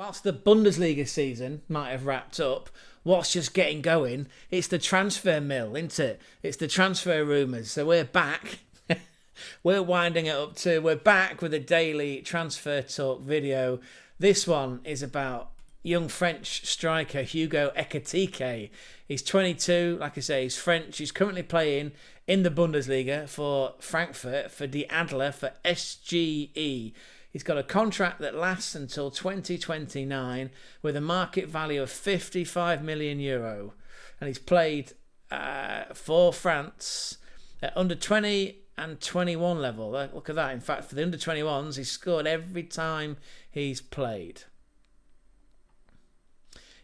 Whilst the Bundesliga season might have wrapped up, what's just getting going, it's the transfer mill, isn't it? It's the transfer rumours. So we're back. We're winding it up too. We're back with a daily transfer talk video. This one is about young French striker Hugo EKITIKE. He's 22, like I say, he's French. He's currently playing in the Bundesliga for Frankfurt, for Die Adler, for SGE. He's got a contract that lasts until 2029 with a market value of €55 million. And he's played for France at under 20 and 21 level. Look at that. In fact, for the under 21s, he's scored every time he's played.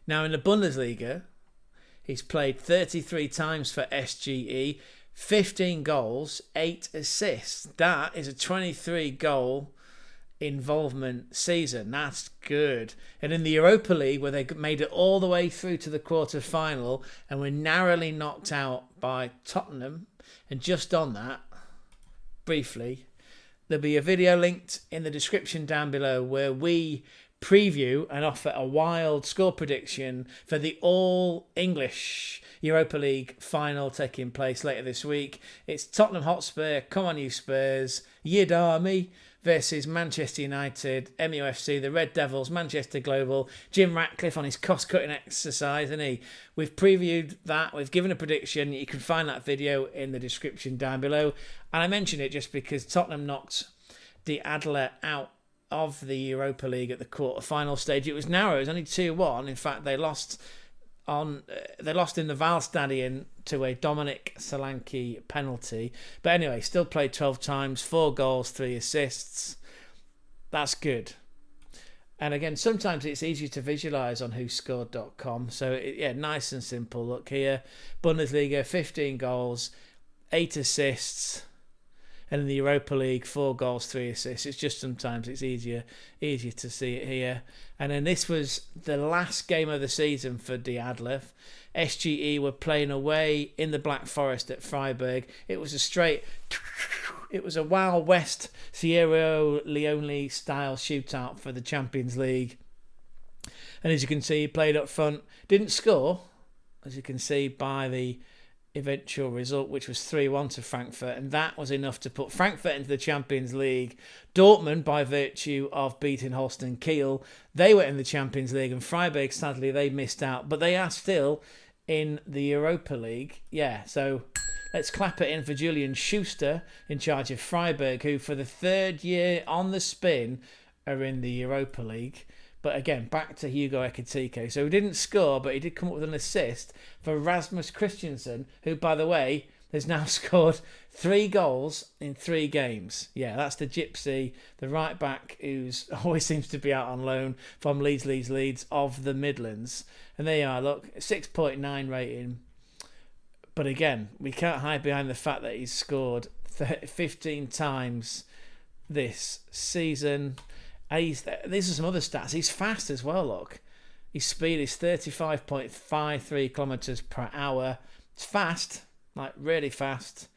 Now, in the Bundesliga, he's played 33 times for SGE, 15 goals, 8 assists. That is a 23-goal involvement season. That's good. And in the Europa League, where they made it all the way through to the quarter-final and were narrowly knocked out by Tottenham, and just on that, briefly, there'll be a video linked in the description down below where we preview and offer a wild score prediction for the all-English Europa League final taking place later this week. It's Tottenham Hotspur, come on you Spurs, Yid Army versus Manchester United, MUFC, the Red Devils, Manchester Global, Jim Ratcliffe on his cost-cutting exercise, isn't he? We've previewed that, we've given a prediction. You can find that video in the description down below. And I mention it just because Tottenham knocked the Adler out of the Europa League at the quarter-final stage. It was narrow, it was only 2-1. In fact, they lost in the Waldstadion to a Dominic Solanke penalty. But anyway, still played 12 times, 4 goals, 3 assists. That's good. And again, sometimes it's easy to visualise on whoscored.com. So, yeah, nice and simple. Look here, Bundesliga, 15 goals, 8 assists. And in the Europa League, 4 goals, 3 assists. It's just sometimes it's easier to see it here. And then this was the last game of the season for Die Adler. SGE were playing away in the Black Forest at Freiburg. It was a Wild West Sierra Leone style shootout for the Champions League. And as you can see, he played up front. Didn't score, as you can see by the eventual result, which was 3-1 to Frankfurt, and that was enough to put Frankfurt into the Champions League. Dortmund, by virtue of beating Holstein Kiel, they were in the Champions League, and Freiburg, sadly, they missed out, but they are still in the Europa League. Yeah, so let's clap it in for Julian Schuster in charge of Freiburg, who for the 3rd year on the spin are in the Europa League. But again, back to Hugo EKITIKE. So he didn't score, but he did come up with an assist for Rasmus Christensen, who, by the way, has now scored 3 goals in 3 games. Yeah, that's the Gypsy, the right back who's always seems to be out on loan from Leeds of the Midlands. And there you are, look, 6.9 rating. But again, we can't hide behind the fact that he's scored 15 times this season. These are some other stats. He's fast as well, look. His speed is 35.53 kilometres per hour. It's fast, like really fast.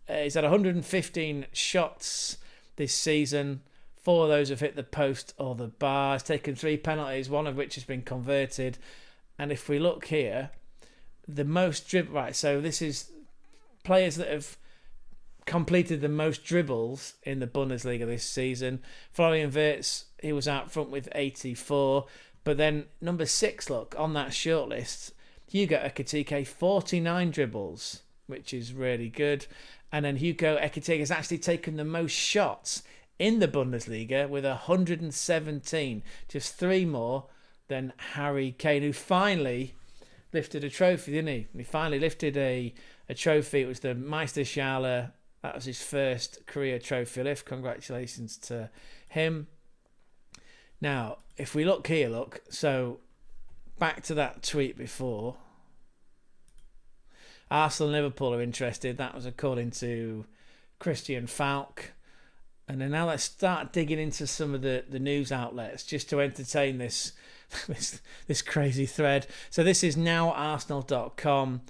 He's had 115 shots this season. 4 of those have hit the post or the bar. He's taken 3 penalties, one of which has been converted. And if we look here, the most dribble... Right, so this is players that have completed the most dribbles in the Bundesliga this season. Florian Wirtz, he was out front with 84. But then number 6, look, on that shortlist, Hugo EKITIKE, 49 dribbles, which is really good. And then Hugo EKITIKE has actually taken the most shots in the Bundesliga with 117. Just 3 more than Harry Kane, who finally lifted a trophy, didn't he? He finally lifted a trophy. It was the Meisterschale. That was his first career trophy lift. Congratulations to him. Now, if we look here, look. So, back to that tweet before. Arsenal and Liverpool are interested. That was according to Christian Falk. And then now let's start digging into some of the news outlets just to entertain this crazy thread. So this is nowarsenal.com.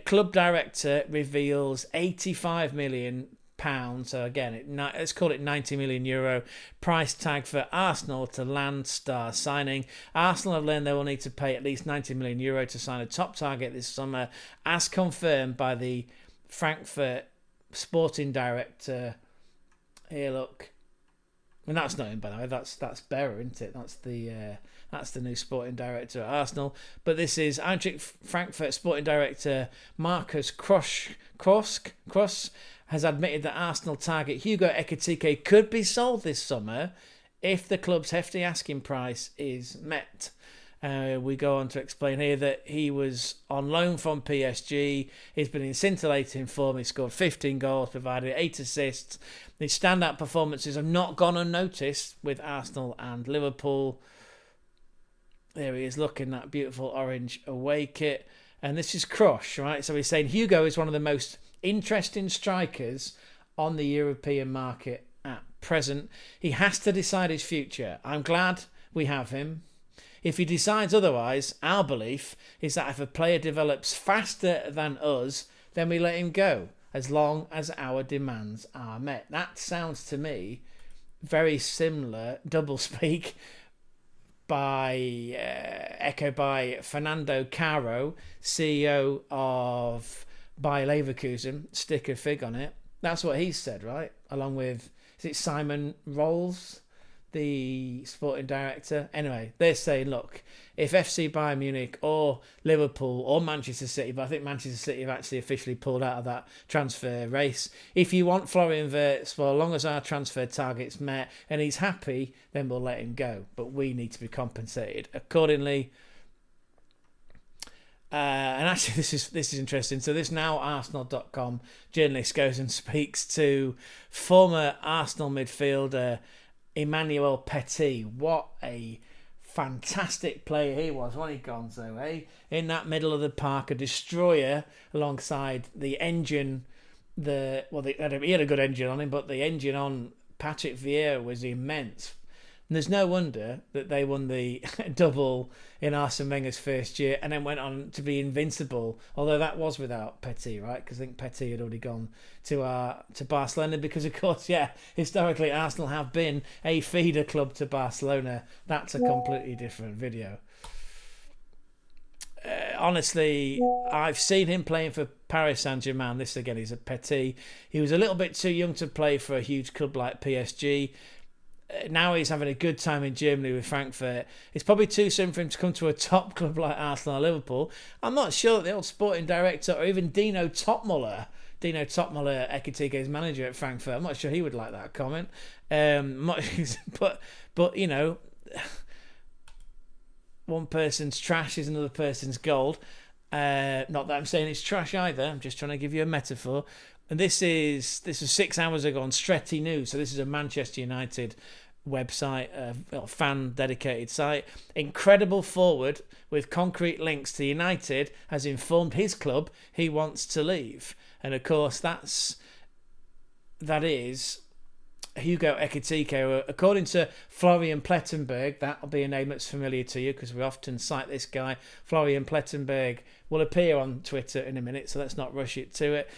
Club director reveals 85 million pounds. So again, let's call it 90 million euro price tag for Arsenal to land star signing. Arsenal have learned they will need to pay at least 90 million euro to sign a top target this summer, as confirmed by the Frankfurt sporting director. Here, look. And that's not him, by the way. That's Berra, isn't it? That's the new sporting director at Arsenal. But this is Eintracht Frankfurt sporting director Markus Kross has admitted that Arsenal target Hugo EKITIKE could be sold this summer if the club's hefty asking price is met. We go on to explain here that he was on loan from PSG. He's been in scintillating form. He scored 15 goals, provided 8 assists. His standout performances have not gone unnoticed with Arsenal and Liverpool. There he is looking that beautiful orange away kit. And this is Crush, right? So he's saying Hugo is one of the most interesting strikers on the European market at present. He has to decide his future. I'm glad we have him. If he decides otherwise, our belief is that if a player develops faster than us, then we let him go, as long as our demands are met. That sounds to me very similar, doublespeak, echoed by Fernando Caro, CEO of Bayer Leverkusen, stick a fig on it. That's what he said, right? Along with, is it Simon Rolls, the sporting director? Anyway, they're saying, look, if FC Bayern Munich or Liverpool or Manchester City, but I think Manchester City have actually officially pulled out of that transfer race. If you want Florian Wirtz, well, as long as our transfer target's met and he's happy, then we'll let him go. But we need to be compensated accordingly. And actually, this is interesting. So this now Arsenal.com journalist goes and speaks to former Arsenal midfielder Emmanuel Petit. What a fantastic player he was, wasn't he, Gonzo, eh? In that middle of the park, a destroyer alongside the engine. He had a good engine on him, but the engine on Patrick Vieira was immense. And there's no wonder that they won the double in Arsene Wenger's first year and then went on to be invincible, although that was without Petit, right? Because I think Petit had already gone to Barcelona because, of course, historically Arsenal have been a feeder club to Barcelona. That's a completely different video. Honestly, I've seen him playing for Paris Saint-Germain. This, again, is a Petit. He was a little bit too young to play for a huge club like PSG. Now he's having a good time in Germany with Frankfurt. It's probably too soon for him to come to a top club like Arsenal or Liverpool. I'm not sure that the old sporting director or even Dino Topmuller, Ekitike's manager at Frankfurt, I'm not sure he would like that comment. But you know, one person's trash is another person's gold. Not that I'm saying it's trash either. I'm just trying to give you a metaphor. And this was 6 hours ago on Stretty News. So this is a Manchester United website, a fan-dedicated site. Incredible forward with concrete links to United has informed his club he wants to leave. And of course, that is Hugo EKITIKE. According to Florian Plettenberg, that'll be a name that's familiar to you because we often cite this guy. Florian Plettenberg will appear on Twitter in a minute, so let's not rush to it.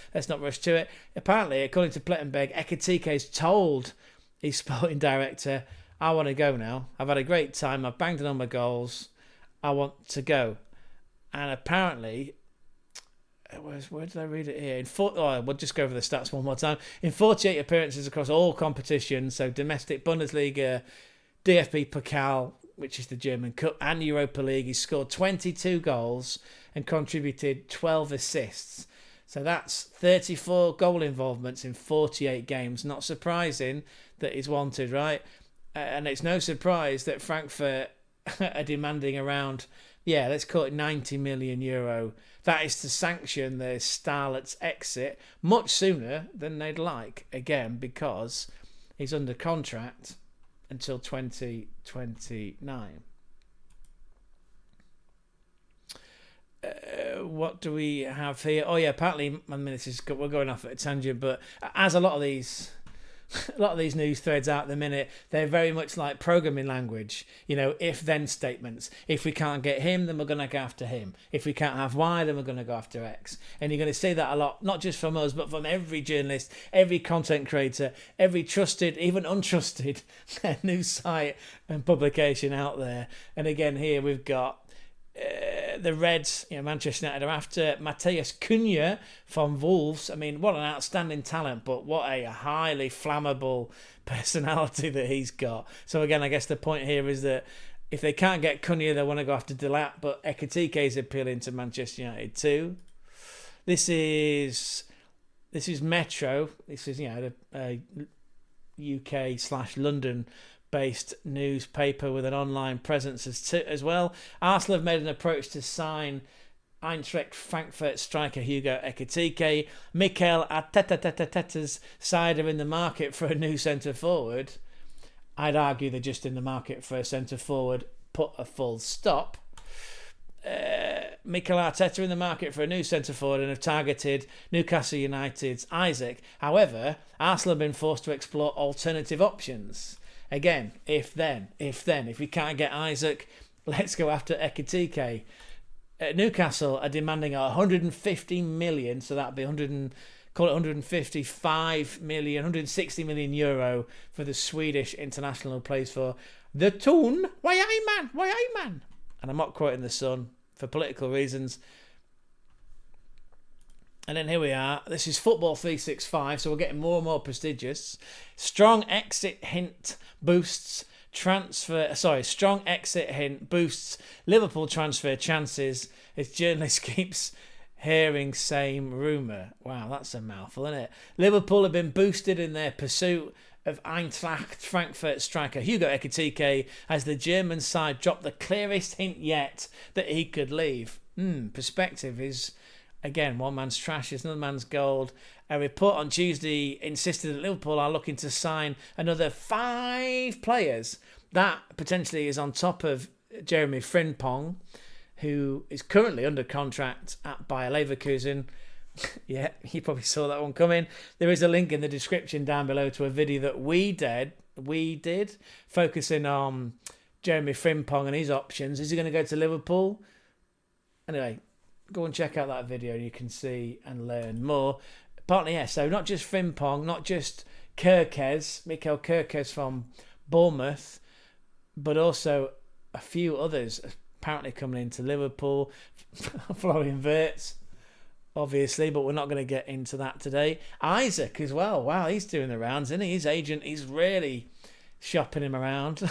Apparently, according to Plettenberg, EKITIKE has told his sporting director, I want to go now. I've had a great time. I've banged in on my goals. I want to go. And apparently, where did I read it here? We'll just go over the stats one more time. In 48 appearances across all competitions, so domestic Bundesliga, DFB Pokal, which is the German Cup, and Europa League, he scored 22 goals and contributed 12 assists. So that's 34 goal involvements in 48 games. Not surprising that he's wanted, right? And it's no surprise that Frankfurt are demanding around, let's call it 90 million euro. That is to sanction the starlet's exit much sooner than they'd like. Again, because he's under contract until 2029. What do we have here? Oh yeah, apparently, we're going off at a tangent, but as a lot of these a lot of these news threads out at the minute, they're very much like programming language. You know, if-then statements. If we can't get him, then we're going to go after him. If we can't have Y, then we're going to go after X. And you're going to see that a lot, not just from us, but from every journalist, every content creator, every trusted, even untrusted news site and publication out there. And again, here we've got the Reds, Manchester United are after Matheus Cunha from Wolves. I mean, what an outstanding talent, but what a highly flammable personality that he's got. So again, I guess the point here is that if they can't get Cunha, they want to go after Delap, but Ekitike is appealing to Manchester United too. This is Metro. This is a UK/London based newspaper with an online presence as well. Arsenal have made an approach to sign Eintracht Frankfurt striker Hugo EKITIKE. Mikel Arteta's side are in the market for a new centre forward. I'd argue they're just in the market for a centre forward. Put a full stop. Mikel Arteta in the market for a new centre forward and have targeted Newcastle United's Isaac. However, Arsenal have been forced to explore alternative options. Again, if we can't get Isaac, let's go after Ekitike. Newcastle are demanding 150 million, so that'd be 155 million, 160 million euro for the Swedish international who plays for the Toon. Why I man? And I'm not quoting the Sun for political reasons. And then here we are. This is Football 365, so we're getting more and more prestigious. Strong exit hint boosts Liverpool transfer chances as journalist keeps hearing same rumour. Wow, that's a mouthful, isn't it? Liverpool have been boosted in their pursuit of Eintracht Frankfurt striker Hugo EKITIKE as the German side dropped the clearest hint yet that he could leave. Perspective is, again, one man's trash is another man's gold. A report on Tuesday insisted that Liverpool are looking to sign another 5 players. That potentially is on top of Jeremy Frimpong, who is currently under contract at Bayer Leverkusen. Yeah, you probably saw that one coming. There is a link in the description down below to a video that we did, focusing on Jeremy Frimpong and his options. Is he going to go to Liverpool? Anyway, go and check out that video and you can see and learn more. Partly, yeah, so not just Frimpong, not just Mikael Kerkez from Bournemouth, but also a few others apparently coming into Liverpool. Florian Wirtz, obviously, but we're not going to get into that today. Isaac as well. Wow, he's doing the rounds, isn't he? His agent, he's really shopping him around.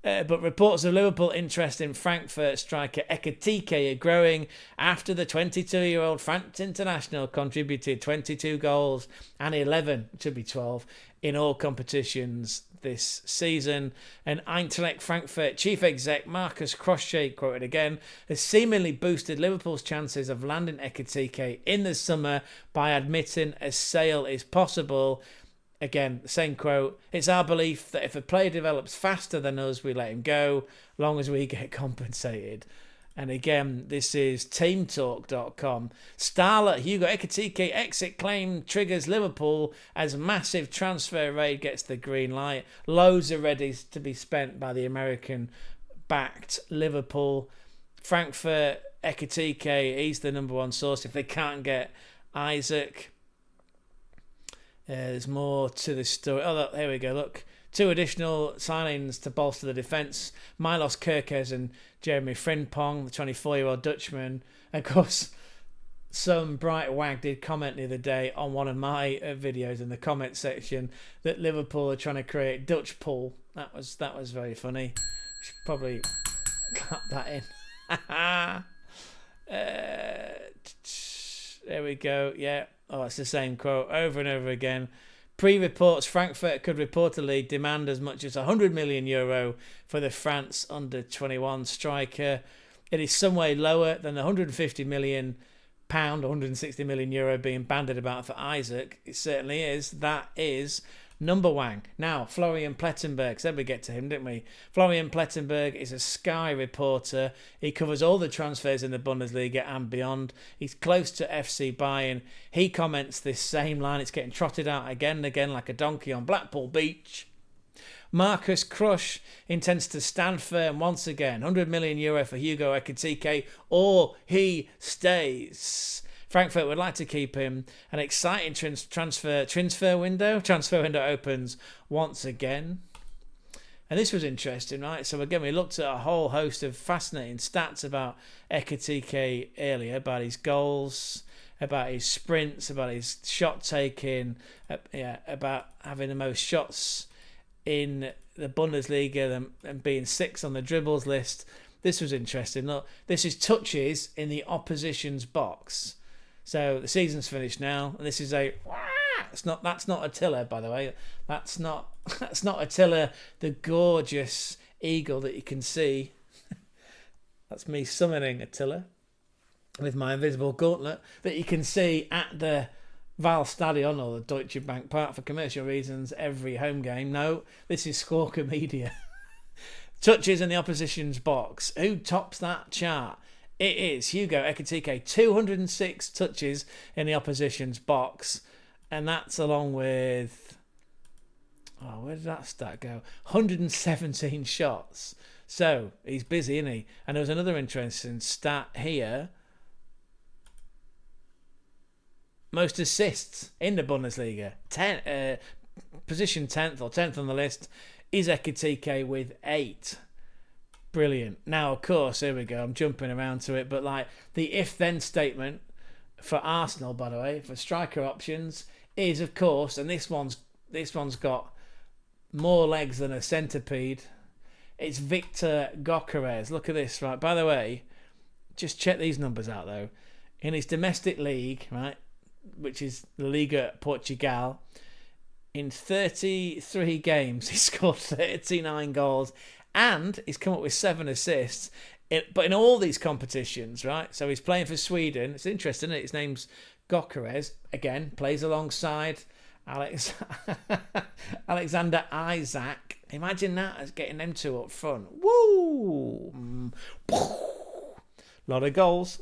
But reports of Liverpool interest in Frankfurt striker Ekitike are growing after the 22-year-old French international contributed 22 goals and 11, it should be 12, in all competitions this season. And Eintracht Frankfurt chief exec Marcus Crochet, quoted again, has seemingly boosted Liverpool's chances of landing Ekitike in the summer by admitting a sale is possible. Again, the same quote, it's our belief that if a player develops faster than us, we let him go, long as we get compensated. And again, this is teamtalk.com. Starlet Hugo Ekitike exit claim triggers Liverpool as massive transfer raid gets the green light. Loads are ready to be spent by the American-backed Liverpool. Frankfurt, Ekitike, he's the number one source. If they can't get Isaac... there's more to the story. Oh, look, here we go. Look, 2 additional signings to bolster the defence. Milos Kerkez and Jeremy Frimpong, the 24-year-old Dutchman. And of course, some bright wag did comment the other day on one of my videos in the comment section that Liverpool are trying to create Dutch pool. That was very funny. Should probably cut that in. There we go. Yeah. Oh, it's the same quote over and over again. Pre-reports, Frankfurt could reportedly demand as much as €100 million for the France under-21 striker. It is some way lower than the £150 million, €160 million being bandied about for Isaac. It certainly is. That is Number one. Now, Florian Plettenberg. Said we get to him, didn't we? Florian Plettenberg is a Sky reporter. He covers all the transfers in the Bundesliga and beyond. He's close to FC Bayern. He comments this same line. It's getting trotted out again and again like a donkey on Blackpool Beach. Marcus Crush intends to stand firm once again. €100 million for Hugo EKITIKE, or he stays. Frankfurt would like to keep him. An exciting transfer window opens once again. And this was interesting, right? So again, we looked at a whole host of fascinating stats about EKITIKE earlier, about his goals, about his sprints, about his shot taking, about having the most shots in the Bundesliga and being 6th on the dribbles list. This was interesting. Look, this is touches in the opposition's box. So the season's finished now, and this is that's not Attila, by the way. That's not Attila, the gorgeous eagle that you can see. That's me summoning Attila with my invisible gauntlet that you can see at the Waldstadion or the Deutsche Bank Park for commercial reasons every home game. No, this is Squawker Media. Touches in the opposition's box. Who tops that chart? It is Hugo EKITIKE, 206 touches in the opposition's box. And that's along with, where did that stat go? 117 shots. So, he's busy, isn't he? And there was another interesting stat here. Most assists in the Bundesliga. Position 10th or 10th on the list is EKITIKE with 8. Brilliant. Now, of course, here we go. I'm jumping around to it, but like the if-then statement for Arsenal, by the way, for striker options is, of course, and this one's got more legs than a centipede. It's Victor Gyökeres. Look at this, right? By the way, just check these numbers out though. In his domestic league, right, which is the Liga Portugal, in 33 games he scored 39 goals. And he's come up with 7 assists. But in all these competitions, right? So he's playing for Sweden. It's interesting, isn't it? His name's Gyökeres. Again, plays alongside Alexander Isak. Imagine that as getting them two up front. Woo! Lot of goals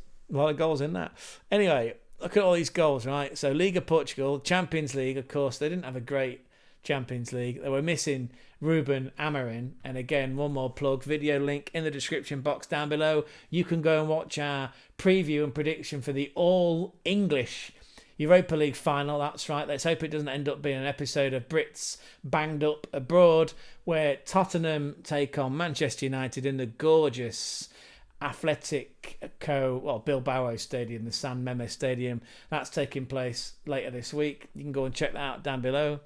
in that. Anyway, look at all these goals, right? So Liga Portugal, Champions League, of course, they didn't have a great Champions League. They were missing Ruben Amorim. And again, one more plug, video link in the description box down below. You can go and watch our preview and prediction for the all-English Europa League final. That's right. Let's hope it doesn't end up being an episode of Brits banged up abroad, where Tottenham take on Manchester United in the gorgeous Bilbao Stadium, the San Meme Stadium. That's taking place later this week. You can go and check that out down below.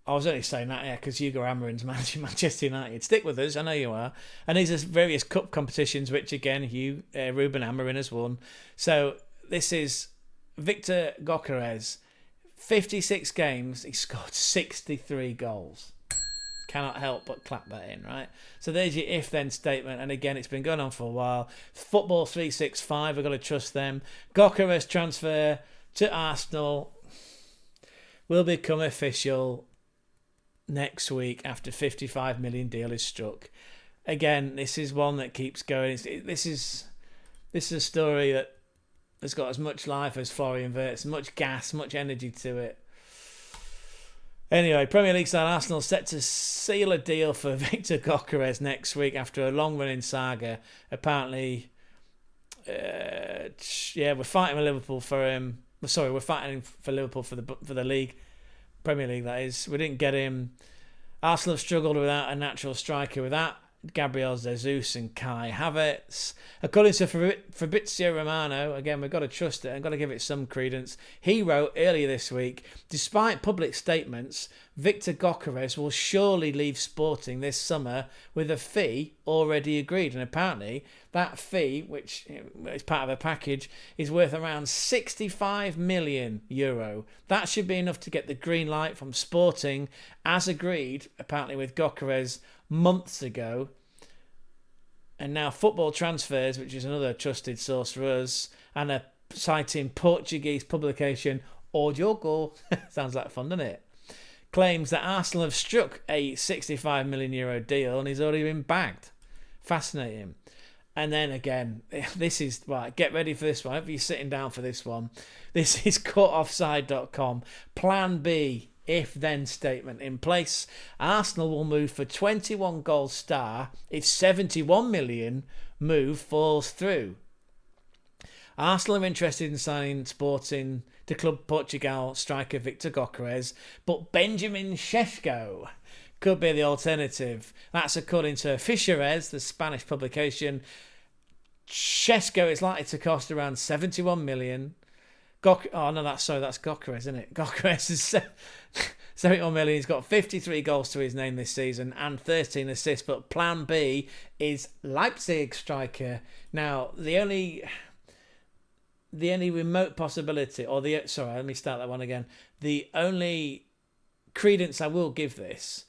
I was only saying that, because Hugo Amorim's managing Manchester United. Stick with us, I know you are. And these are various cup competitions, which again, Ruben Amorim has won. So this is Victor Gyökeres. 56 games, he scored 63 goals. Cannot help but clap that in, right? So there's your if-then statement. And again, it's been going on for a while. Football 365, we've got to trust them. Gyökeres transfer to Arsenal will become official next week after $55 million deal is struck. Again, this is one that keeps going. This is a story that has got as much life as Florian Wirtz, much gas, much energy to it. Anyway, Premier League side Arsenal set to seal a deal for Victor Gyökeres next week after a long-running saga. Apparently, we're fighting with Liverpool for him. Sorry, we're fighting for Liverpool for the league. Premier League, that is. We didn't get him. Arsenal have struggled without a natural striker, without Gabriel Jesus and Kai Havertz. According to Fabrizio Romano, again, we've got to trust it and got to give it some credence. He wrote earlier this week, despite public statements, Victor Gyökeres will surely leave Sporting this summer with a fee already agreed. And apparently that fee, which is part of a package, is worth around €65 million. That should be enough to get the green light from Sporting, as agreed, apparently with Gyökeres months ago. And now Football Transfers, which is another trusted source for us, and a citing Portuguese publication or your goal. Sounds like fun, doesn't it? Claims that Arsenal have struck a €65 million deal and he's already been bagged. Fascinating. And then again, this is, right, get ready for this one. If you're sitting down for this one, this is cutoffside.com. Plan B, if-then statement in place. Arsenal will move for 21 goal star if 71 million move falls through. Arsenal are interested in signing Sporting to Club Portugal striker Victor Gyökeres, but Benjamin Šeško could be the alternative. That's according to Fisheres, the Spanish publication. Šeško is likely to cost around 71 million. That's Gyökeres, isn't it? Gyökeres is 71 million. He's got 53 goals to his name this season and 13 assists. But plan B is Leipzig striker. Now, the only remote possibility, let me start that one again. The only credence I will give this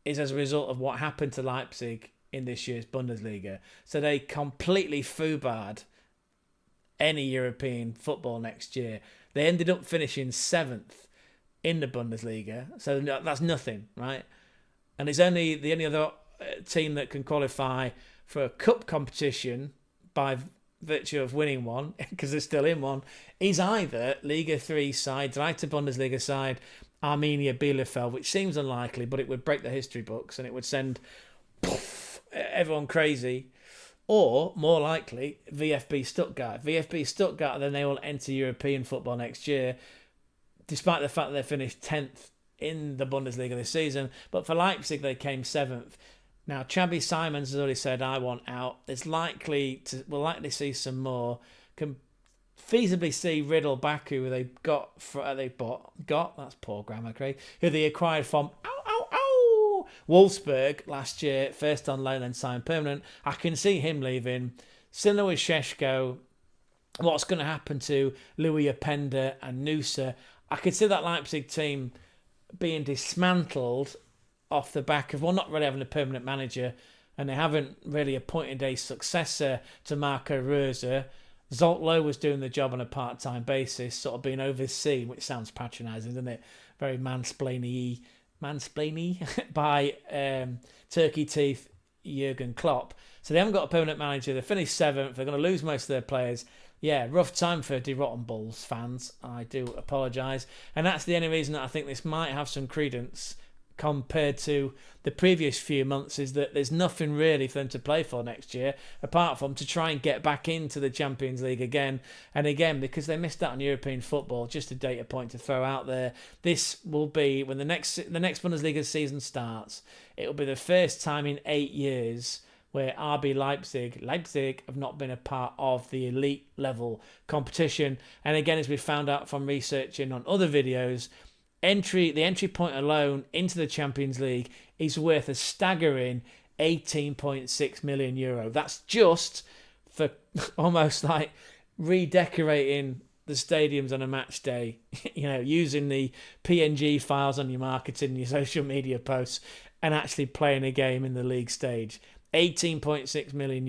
is as a result of what happened to Leipzig in this year's Bundesliga. So they completely foobarred any European football next year. They ended up finishing 7th in the Bundesliga. So that's nothing, right? And it's only the only other team that can qualify for a cup competition by virtue of winning one, because they're still in one, is either Liga 3 side, Zweite Bundesliga side, Arminia Bielefeld, which seems unlikely, but it would break the history books and it would send everyone crazy. Or, more likely, VfB Stuttgart. VfB Stuttgart, then they will enter European football next year, despite the fact that they finished 10th in the Bundesliga this season. But for Leipzig, they came 7th. Now, Xabi Simons has already said, I want out. We'll likely see some more. Can feasibly see Riddle Baku, who they got, that's poor grammar, Craig, who they acquired from Wolfsburg last year, first on loan, then signed permanent. I can see him leaving. Similar with Šeško. What's going to happen to Louis Openda and Nusa? I could see that Leipzig team being dismantled off the back of, not really having a permanent manager, and they haven't really appointed a successor to Marco Rose. Zolt Low was doing the job on a part-time basis, sort of being overseen, which sounds patronising, doesn't it? Very mansplainy by Turkey Teeth Jurgen Klopp. So they haven't got a permanent manager. They finished 7th. They're going to lose most of their players. Yeah, rough time for De Rotten Bulls fans. I do apologise. And that's the only reason that I think this might have some credence compared to the previous few months, is that there's nothing really for them to play for next year apart from to try and get back into the Champions League again and again, because they missed out on European football. Just a data point to throw out there. This will be, when the next Bundesliga season starts, it will be the first time in 8 years where RB Leipzig have not been a part of the elite level competition. And again, as we found out from researching on other videos, the entry point alone into the Champions League is worth a staggering €18.6 million. That's just for almost like redecorating the stadiums on a match day, using the PNG files on your marketing, your social media posts, and actually playing a game in the league stage. €18.6 million,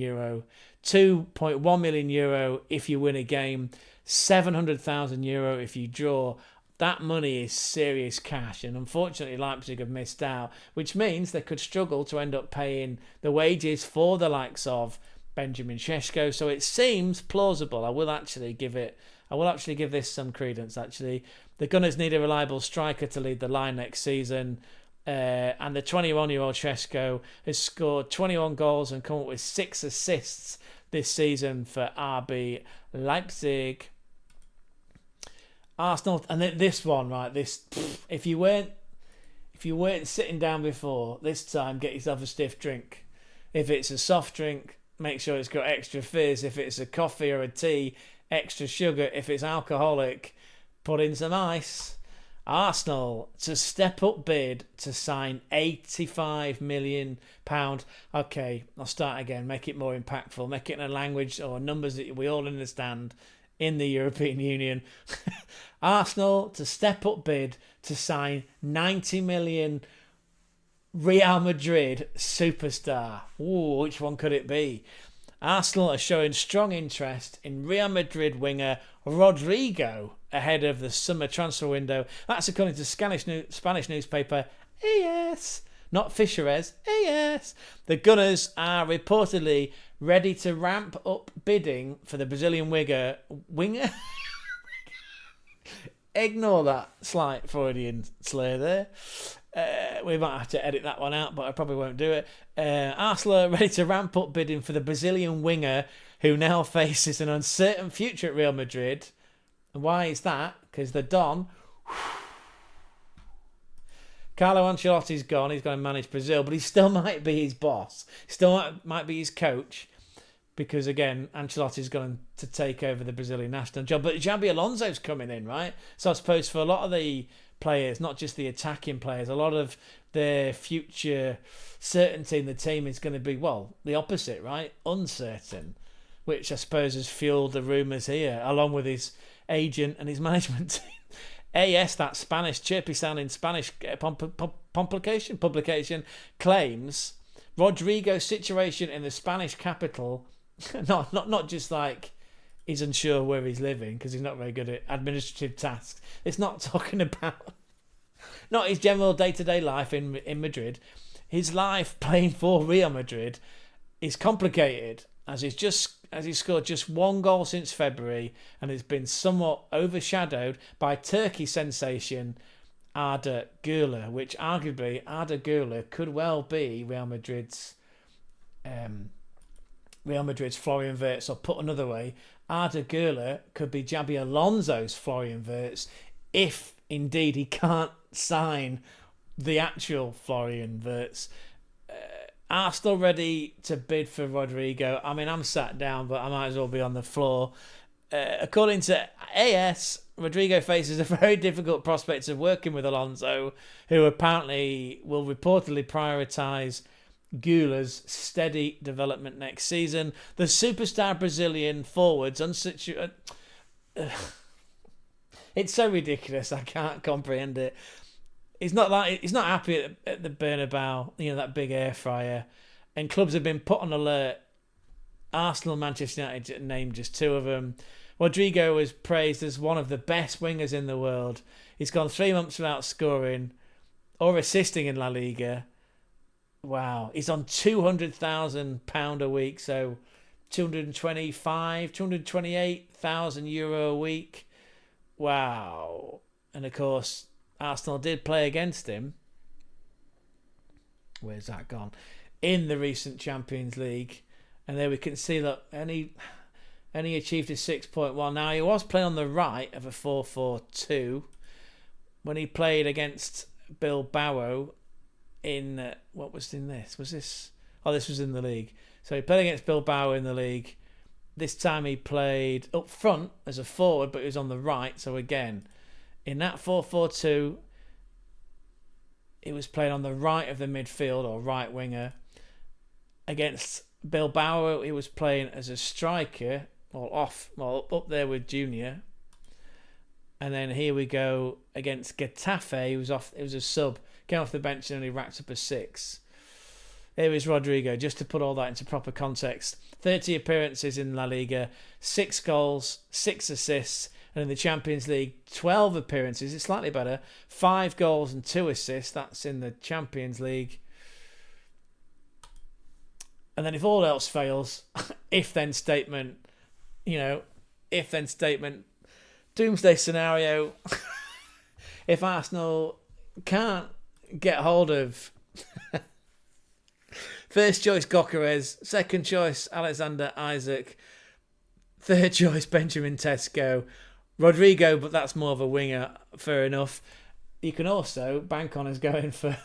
€2.1 million if you win a game, €700,000 if you draw. That money is serious cash, and unfortunately Leipzig have missed out, which means they could struggle to end up paying the wages for the likes of Benjamin Šeško. So it seems plausible. I will actually give this some credence. Actually, the Gunners need a reliable striker to lead the line next season, and the 21-year-old Šeško has scored 21 goals and come up with 6 assists this season for RB Leipzig. Arsenal, and this one, right? If you weren't sitting down before, this time get yourself a stiff drink. If it's a soft drink, make sure it's got extra fizz. If it's a coffee or a tea, extra sugar. If it's alcoholic, put in some ice. Arsenal to step up bid to sign £85 million. Okay, I'll start again. Make it more impactful. Make it in a language or numbers that we all understand in the European Union. Arsenal to step up bid to sign 90 million Real Madrid superstar. Ooh, which one could it be? Arsenal are showing strong interest in Real Madrid winger Rodrigo ahead of the summer transfer window. That's according to Spanish newspaper AS. Not Fisherez, AS. The Gunners are reportedly ready to ramp up bidding for the Brazilian winger. Ignore that slight Freudian slur there. We might have to edit that one out, but I probably won't do it. Arsenal are ready to ramp up bidding for the Brazilian winger who now faces an uncertain future at Real Madrid. And why is that? Because the Don... Carlo Ancelotti's gone. He's going to manage Brazil, but he still might be his boss. Still might be his coach, because again, Ancelotti's going to take over the Brazilian national job. But Xabi Alonso's coming in, right? So I suppose for a lot of the players, not just the attacking players, a lot of their future certainty in the team is going to be, well, the opposite, right? Uncertain, which I suppose has fueled the rumours here, along with his agent and his management team. AS, that Spanish, chirpy-sounding Spanish publication, claims Rodrigo's situation in the Spanish capital, not just like he's unsure where he's living because he's not very good at administrative tasks. It's not talking about not his general day-to-day life in Madrid. His life playing for Real Madrid is complicated, as he's scored just one goal since February and has been somewhat overshadowed by Turkey sensation Arda Güler, which arguably Arda Güler could well be Real Madrid's Florian Wirtz, or put another way, Arda Güler could be Xabi Alonso's Florian Wirtz if indeed he can't sign the actual Florian Wirtz. Arsenal ready to bid for Rodrigo. I mean, I'm sat down, but I might as well be on the floor. According to AS, Rodrigo faces a very difficult prospect of working with Alonso, who apparently will reportedly prioritise Güler's steady development next season. The superstar Brazilian forwards it's so ridiculous, I can't comprehend it. He's not happy at the Bernabeu, that big air fryer, and clubs have been put on alert. Arsenal, Manchester United named just two of them. Rodrigo was praised as one of the best wingers in the world. He's gone 3 months without scoring or assisting in La Liga. Wow, he's on £200,000 a week, so €228,000 a week. Wow, and of course, Arsenal did play against him. Where's that gone? In the recent Champions League. And there we can see that he achieved a 6.1. Now, he was playing on the right of a 4-4-2 when he played against Bilbao in... what was in this? Was this... Oh, this was in the league. So he played against Bilbao in the league. This time he played up front as a forward, but he was on the right. So again... in that 4-4-2, he was playing on the right of the midfield, or right winger. Against Bilbao, he was playing as a striker, up there with Junior. And then here we go against Getafe. He was a sub, came off the bench and only racked up a 6. Here is Rodrigo, just to put all that into proper context. 30 appearances in La Liga, 6 goals, 6 assists. And in the Champions League, 12 appearances. It's slightly better. 5 goals and 2 assists. That's in the Champions League. And then if all else fails, if-then statement, if-then statement, doomsday scenario. If Arsenal can't get hold of first choice Gyökeres, second choice Alexander Isak, third choice Benjamin Tesco, Rodrigo, but that's more of a winger, fair enough. You can also bank on us going for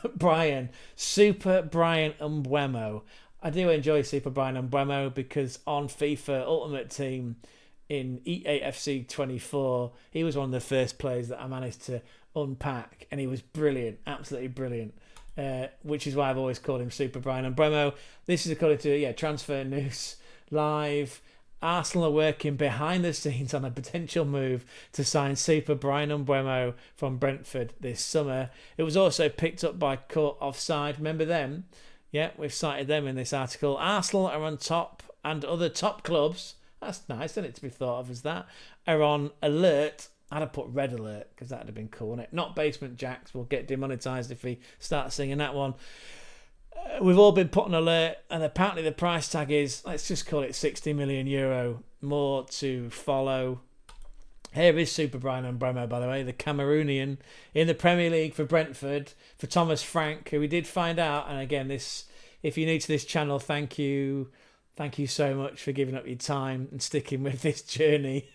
Super Brian Mbeumo. I do enjoy Super Brian Mbeumo because on FIFA Ultimate Team in EAFC 24, he was one of the first players that I managed to unpack, and he was brilliant, absolutely brilliant, which is why I've always called him Super Brian Mbeumo. This is according to Transfer News Live. Arsenal are working behind the scenes on a potential move to sign Super Brian Mbeumo from Brentford this summer. It was also picked up by Court Offside. Remember them? Yeah, we've cited them in this article. Arsenal are on top and other top clubs, that's nice, isn't it, to be thought of as that, are on alert. I'd have put red alert because that would have been cool, wouldn't it? Not Basement Jacks. We'll get demonetised if we start singing that one. We've all been put on alert, and apparently the price tag is, let's just call it €60 million. More to follow. Here is Super Brian Bremo, by the way, the Cameroonian in the Premier League for Brentford, for Thomas Frank, who we did find out. And again, this, if you're new to this channel, thank you. Thank you so much for giving up your time and sticking with this journey.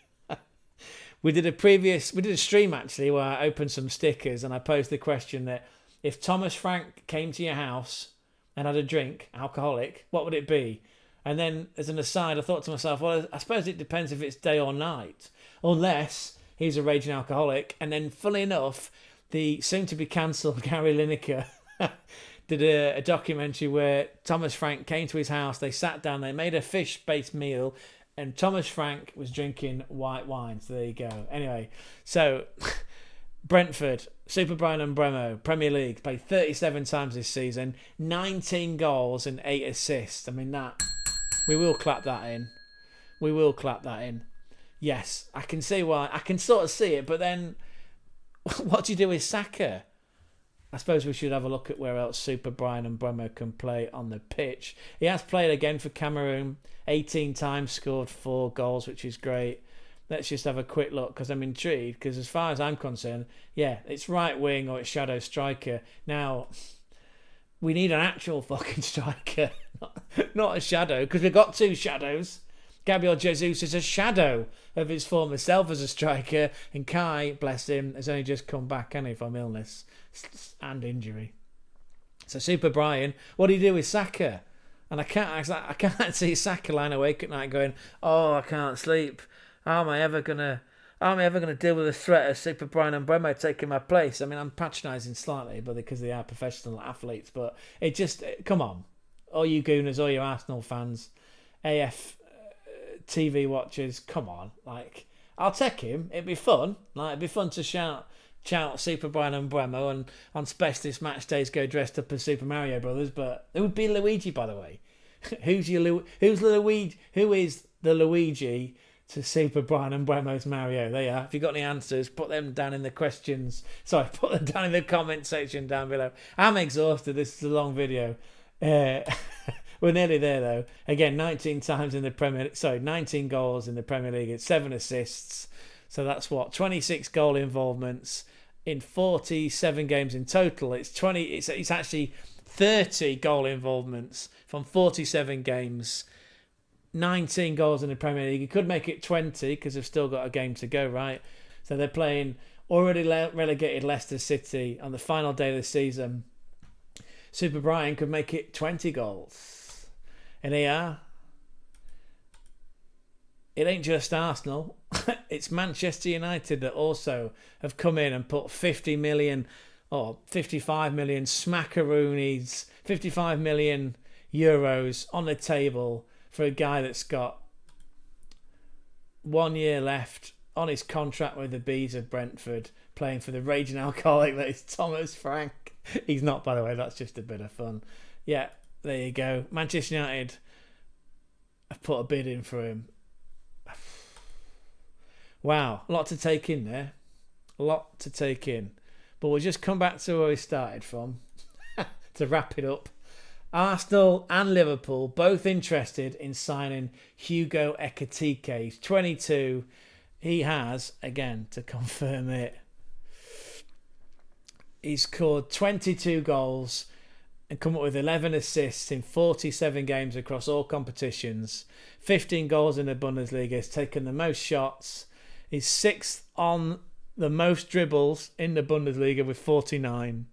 We did a stream actually where I opened some stickers and I posed the question that if Thomas Frank came to your house and had a drink, alcoholic, what would it be? And then as an aside, I thought to myself, well, I suppose it depends if it's day or night, unless he's a raging alcoholic. And then funnily enough, the soon-to-be cancelled Gary Lineker did a documentary where Thomas Frank came to his house, they sat down, they made a fish-based meal, and Thomas Frank was drinking white wine. So there you go. Anyway, so Brentford, Super Brian Bremo, Premier League, played 37 times this season, 19 goals and 8 assists. I mean, that, we will clap that in. We will clap that in. Yes, I can see why. I can sort of see it, but then what do you do with Saka? I suppose we should have a look at where else Super Brian Bremo can play on the pitch. He has played again for Cameroon, 18 times, scored 4 goals, which is great. Let's just have a quick look because I'm intrigued, because as far as I'm concerned, yeah, it's right wing or it's shadow striker. Now, we need an actual fucking striker, not a shadow, because we've got 2 shadows. Gabriel Jesus is a shadow of his former self as a striker, and Kai, bless him, has only just come back, hasn't he, from illness and injury. So Super Brian, what do you do with Saka? And I can't see Saka lying awake at night going, oh, I can't sleep. How am I ever gonna deal with the threat of Super Brian Bremo taking my place? I mean, I'm patronising slightly, but because they are professional athletes, but it just, come on, all you gooners, all you Arsenal fans, AF TV watchers, come on, like, I'll take him. It'd be fun. Like, it'd be fun to shout Super Brian Bremo, and on specialist match days go dressed up as Super Mario Brothers. But it would be Luigi, by the way. Who is the Luigi to Super Brian Bremo's Mario? There you are. If you've got any answers, put them down in the questions. Sorry, put them down in the comment section down below. I'm exhausted. This is a long video. We're nearly there though. Again, 19 times in the 19 goals in the Premier League. It's 7 assists. So that's what, 26 goal involvements in 47 games in total. It's actually 30 goal involvements from 47 games. 19 goals in the Premier League. You could make it 20 because they've still got a game to go, right? So they're playing already relegated Leicester City on the final day of the season. Super Brian could make it 20 goals. And they are. It ain't just Arsenal. It's Manchester United that also have come in and put 50 million or 55 million smackaroonies, 55 million euros on the table for a guy that's got 1 year left on his contract with the Bees of Brentford, playing for the raging alcoholic that is Thomas Frank. He's not, by the way, that's just a bit of fun. Yeah, there you go. Manchester United have put a bid in for him. Wow, a lot to take in there. A lot to take in. But we'll just come back to where we started from to wrap it up. Arsenal and Liverpool both interested in signing Hugo EKITIKE. He's 22. He has, again, to confirm it, he's scored 22 goals and come up with 11 assists in 47 games across all competitions. 15 goals in the Bundesliga. He's taken the most shots. He's 6th on the most dribbles in the Bundesliga with 49.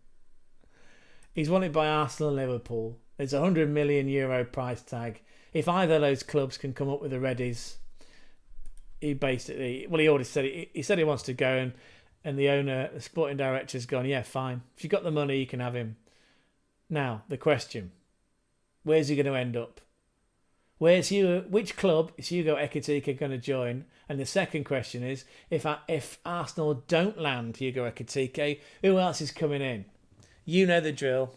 He's wanted by Arsenal and Liverpool. There's a €100 million price tag. If either of those clubs can come up with the readies, he already said he said he wants to go, and the owner, the sporting director's gone, yeah, fine. If you've got the money, you can have him. Now, the question, where's he going to end up? Which club is Hugo EKITIKE going to join? And the second question is, if Arsenal don't land Hugo EKITIKE, who else is coming in? You know the drill.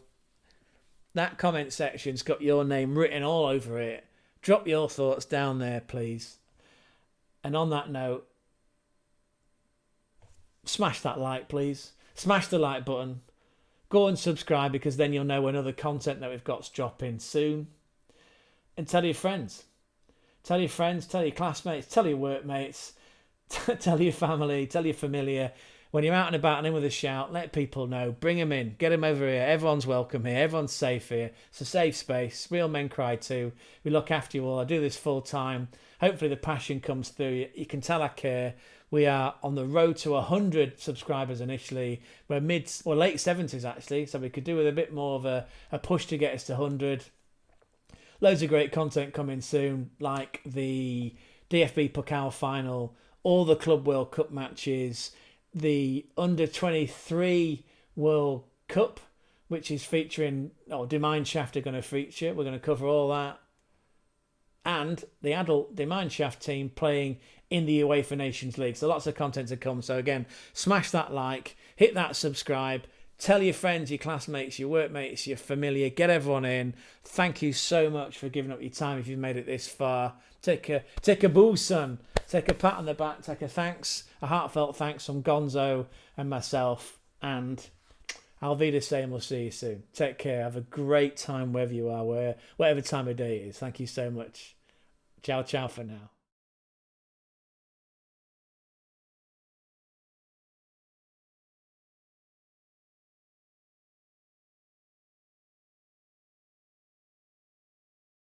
That comment section's got your name written all over it. Drop your thoughts down there, please. And on that note, smash that like, please. Smash the like button. Go and subscribe, because then you'll know when other content that we've got's dropping soon. And tell your friends. Tell your friends, tell your classmates, tell your workmates, tell your family, tell your familiar. When you're out and about and in with a shout, let people know. Bring them in. Get them over here. Everyone's welcome here. Everyone's safe here. It's a safe space. Real men cry too. We look after you all. I do this full time. Hopefully the passion comes through. You can tell I care. We are on the road to 100 subscribers initially. We're late 70s actually, so we could do with a bit more of a push to get us to 100. Loads of great content coming soon, like the DFB Pokal final, all the Club World Cup matches, the Under-23 World Cup, which is featuring, Demand Shaft are going to feature. We're going to cover all that. And the adult Demand Shaft team playing in the UEFA Nations League. So lots of content to come. So again, smash that like, hit that subscribe, tell your friends, your classmates, your workmates, your familiar, get everyone in. Thank you so much for giving up your time if you've made it this far. Take a boo, son. Take a pat on the back. Take a heartfelt thanks from Gonzo and myself. And I'll be the same. We'll see you soon. Take care. Have a great time wherever you are, whatever time of day it is. Thank you so much. Ciao, ciao for now.